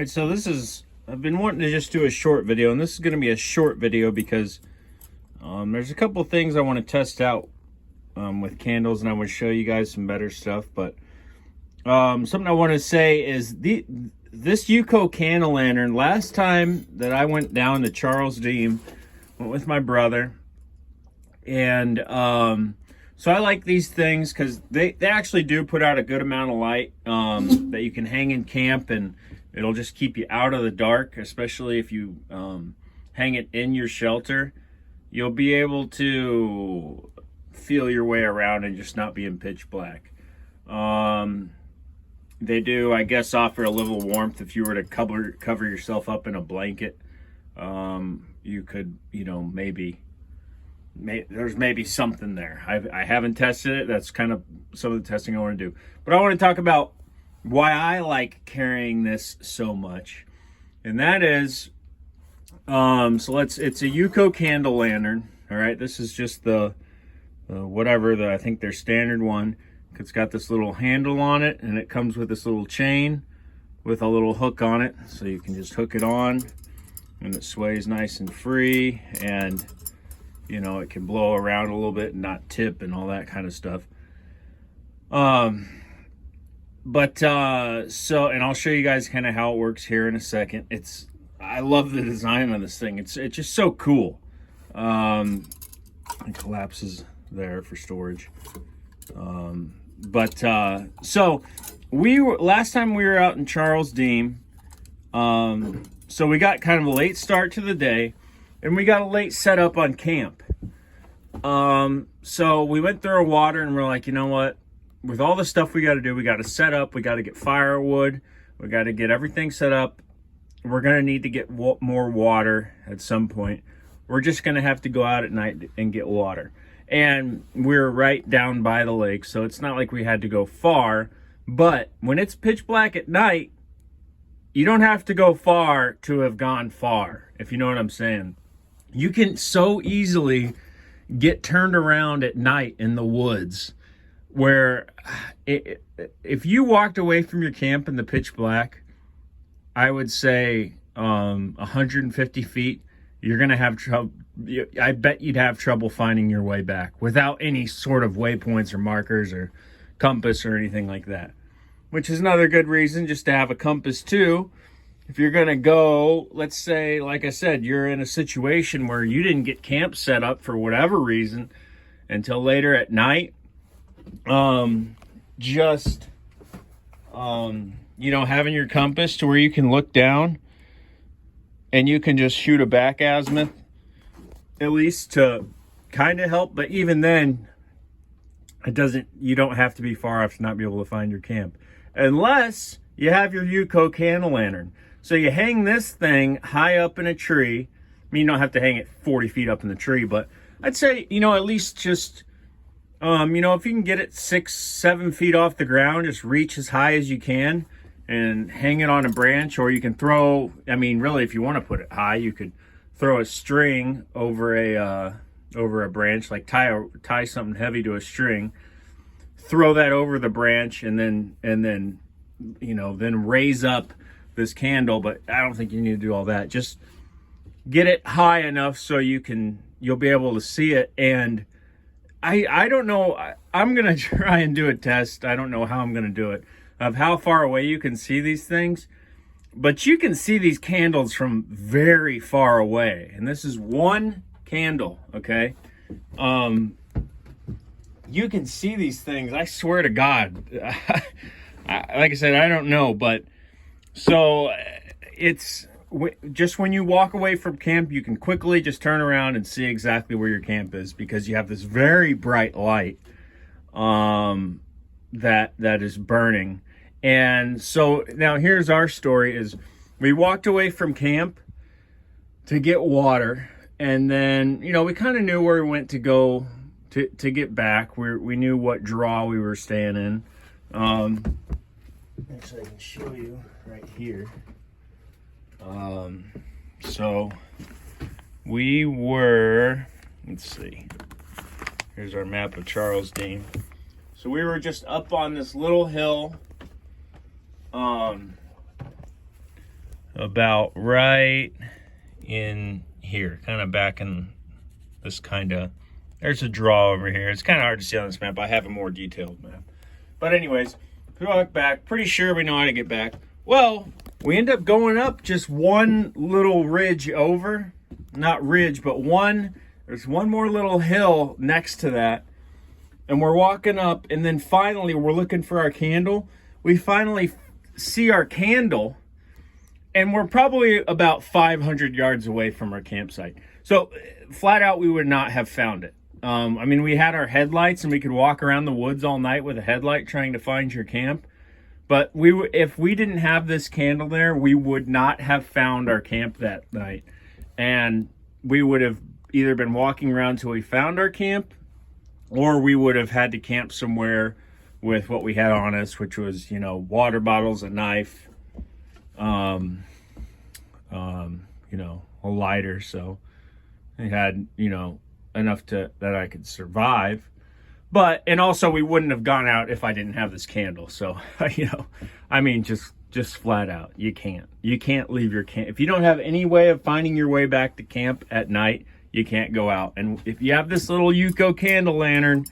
right, so I've been wanting to just do a short video, and this is going to be a short video because there's a couple things I want to test out with candles, and I want to show you guys some better stuff. But something I want to say is this UCO candle lantern, last time that I went down to Charles Dean, went with my brother, and so I like these things because they actually do put out a good amount of light that you can hang in camp, and it'll just keep you out of the dark, especially if you hang it in your shelter. You'll be able to feel your way around and just not be in pitch black. They do, I guess, offer a little warmth if you were to cover yourself up in a blanket. You could, there's maybe something there. I haven't tested it. That's kind of some of the testing I want to do. But I want to talk about why I like carrying this so much. And that is, it's a UCO candle lantern. All right, this is just the I think their standard one. It's got this little handle on it, and it comes with this little chain with a little hook on it, so you can just hook it on, and it sways nice and free, and it can blow around a little bit and not tip and all that kind of stuff. And I'll show you guys kind of how it works here in a second. I love the design of this thing. It's just so cool. It collapses there for storage. So last time we were out in Charles Dean, so we got kind of a late start to the day, and we got a late setup on camp. So we went through our water, and we're like, you know what? With all the stuff we got to do, we got to set up, we got to get firewood, we got to get everything set up. We're going to need to get more water at some point. We're just going to have to go out at night and get water. And we're right down by the lake, so it's not like we had to go far. But when it's pitch black at night, you don't have to go far to have gone far, if you know what I'm saying. You can so easily get turned around at night in the woods, where if you walked away from your camp in the pitch black, I would say 150 feet, you're going to have trouble. I bet you'd have trouble finding your way back without any sort of waypoints or markers or compass or anything like that. Which is another good reason just to have a compass too. If you're going to go, let's say, like I said, you're in a situation where you didn't get camp set up for whatever reason until later at night. Having your compass to where you can look down and you can just shoot a back azimuth, at least to kind of help. But even then, you don't have to be far off to not be able to find your camp, unless you have your UCO candle lantern. So you hang this thing high up in a tree. I mean, you don't have to hang it 40 feet up in the tree, but I'd say, at least just, if you can get it 6-7 feet off the ground, just reach as high as you can and hang it on a branch. Or you can really, if you want to put it high, you could throw a string over a branch, like tie something heavy to a string, throw that over the branch, and then raise up this candle. But I don't think you need to do all that. Just get it high enough so you'll be able to see it. And I don't know, I'm gonna try and do a test. I don't know how I'm gonna do it, of how far away you can see these things. But you can see these candles from very far away. And this is one candle, okay? You can see these things, I swear to God. Like I said, I don't know. But so it's just when you walk away from camp, you can quickly just turn around and see exactly where your camp is, because you have this very bright light that is burning. And so now here's our story: is we walked away from camp to get water, and then we kind of knew where we went to go to get back. We knew what draw we were staying in. Actually, I can show you right here. So we were, let's see, here's our map of Charles Dean. So we were just up on this little hill about right in here, kind of back in this there's a draw over here. It's kind of hard to see on this map. I have a more detailed map. But anyways, we walk back. Pretty sure we know how to get back. Well, we end up going up just one little ridge over. Not ridge, but there's one more little hill next to that. And we're walking up, and then finally we're looking for our candle. We finally see our candle, and we're probably about 500 yards away from our campsite. So flat out, we would not have found it. I mean, we had our headlights, and we could walk around the woods all night with a headlight trying to find your camp. But if we didn't have this candle there, we would not have found our camp that night. And we would have either been walking around till we found our camp, or we would have had to camp somewhere with what we had on us, which was, water bottles, a knife, a lighter. So we had, enough that I could survive. And also we wouldn't have gone out if I didn't have this candle. So, just flat out, you can't leave your camp. If you don't have any way of finding your way back to camp at night, you can't go out. And if you have this little UCO candle lantern,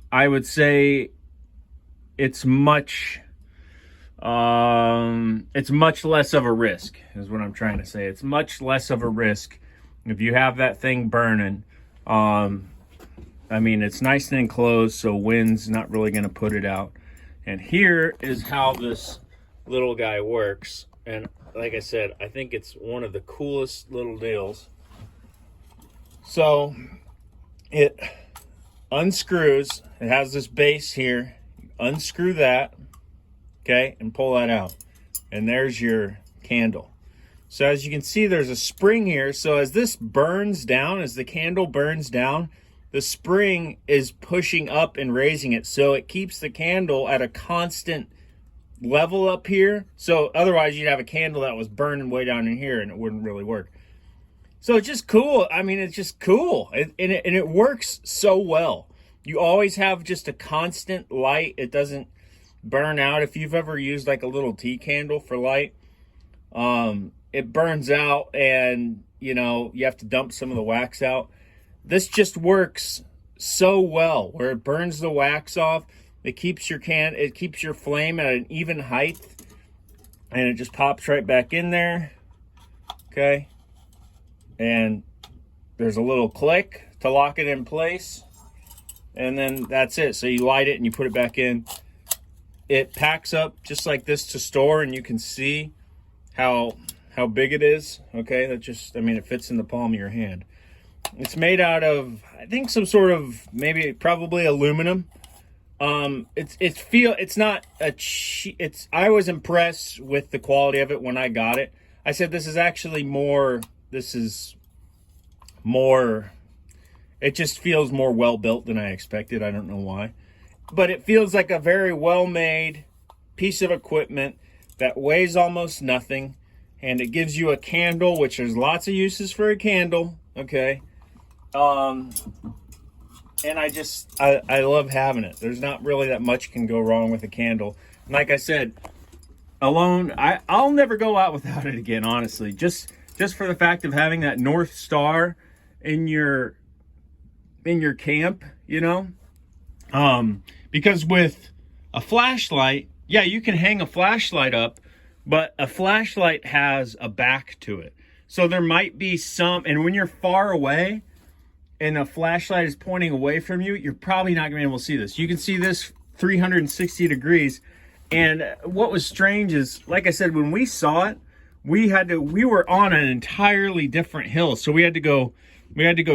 I would say it's much less of a risk, is what I'm trying to say. It's much less of a risk if you have that thing burning. It's nice and enclosed, so wind's not really going to put it out. And here is how this little guy works. And like I said, I think it's one of the coolest little deals. So it unscrews. It has this base here. Unscrew that, okay, and pull that out. And there's your candle. So as you can see, there's a spring here. So as this burns down, as the candle burns down, the spring is pushing up and raising it. So it keeps the candle at a constant level up here. So otherwise you'd have a candle that was burning way down in here and it wouldn't really work. So it's just cool. It's just cool. And it works so well. You always have just a constant light. It doesn't burn out. If you've ever used like a little tea candle for light, it burns out and, you have to dump some of the wax out. This just works so well where it burns the wax off. It keeps your flame at an even height, and it just pops right back in there. Okay. And there's a little click to lock it in place. And then that's it. So you light it and you put it back in. It packs up just like this to store, and you can see how big it is. Okay, it fits in the palm of your hand. It's made out of, I think, some sort of probably aluminum. I was impressed with the quality of it when I got it. I said this is more, it just feels more well built than I expected. I don't know why, but it feels like a very well made piece of equipment that weighs almost nothing, and it gives you a candle, which there's lots of uses for a candle. Okay. And I love having it. There's not really that much can go wrong with a candle. And like I said, alone, I'll never go out without it again, honestly. Just for the fact of having that North Star in your camp, because with a flashlight, yeah, you can hang a flashlight up, but a flashlight has a back to it. So there might be and when you're far away and a flashlight is pointing away from you, you're probably not gonna be able to see this. You can see this 360 degrees. And what was strange is, like I said, when we saw it, we were on an entirely different hill. So we had to go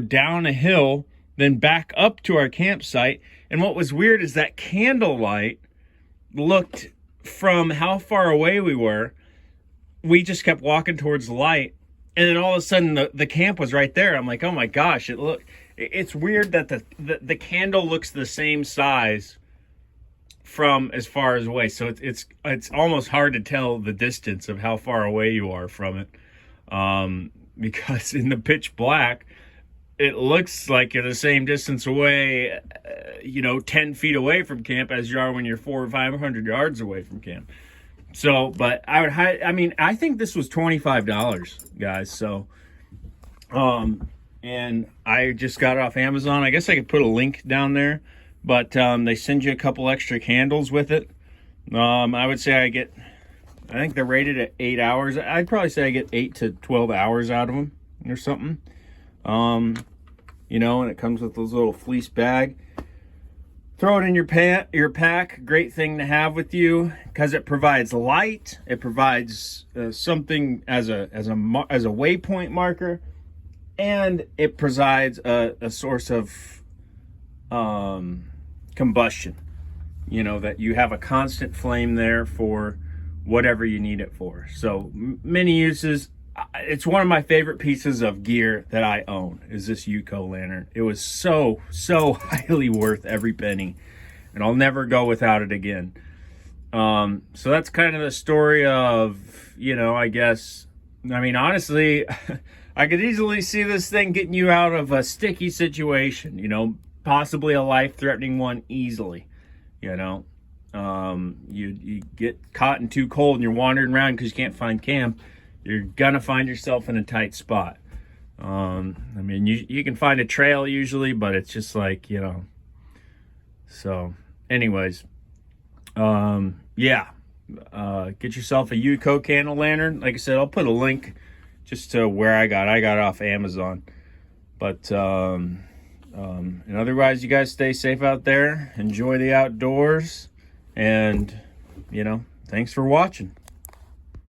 down a hill, then back up to our campsite. And what was weird is that candlelight looked, from how far away we were, we just kept walking towards the light. And then all of a sudden the camp was right there. I'm like, oh my gosh, it's weird that the candle looks the same size from as far as away. So it's almost hard to tell the distance of how far away you are from it. Because in the pitch black, it looks like you're the same distance away, 10 feet away from camp as you are when you're 400 or 500 yards away from camp. So, but I mean, I think this was $25, guys. So, and I just got it off Amazon. I guess I could put a link down there, but they send you a couple extra candles with it. I would say I think they're rated at 8 hours. I'd probably say I get 8 to 12 hours out of them or something. You know, and it comes with this little fleece bag. Throw it in your pack. Great thing to have with you because it provides light. It provides something as a waypoint marker, and it provides a source of combustion. You know, that you have a constant flame there for whatever you need it for. So many uses. It's one of my favorite pieces of gear that I own is this UCO lantern. It was so highly worth every penny, and I'll never go without it again. So that's kind of the story of, you know, I guess, I mean, honestly, I could easily see this thing getting you out of a sticky situation, you know, possibly a life-threatening one easily, you know. You get caught in too cold and you're wandering around because you can't find camp. You're gonna find yourself in a tight spot. I mean, you can find a trail usually, but it's just like, you know. So, anyways, yeah, get yourself a UCO candle lantern. Like I said, I'll put a link just to where I got it off Amazon. But and otherwise, you guys stay safe out there. Enjoy the outdoors, and you know, thanks for watching.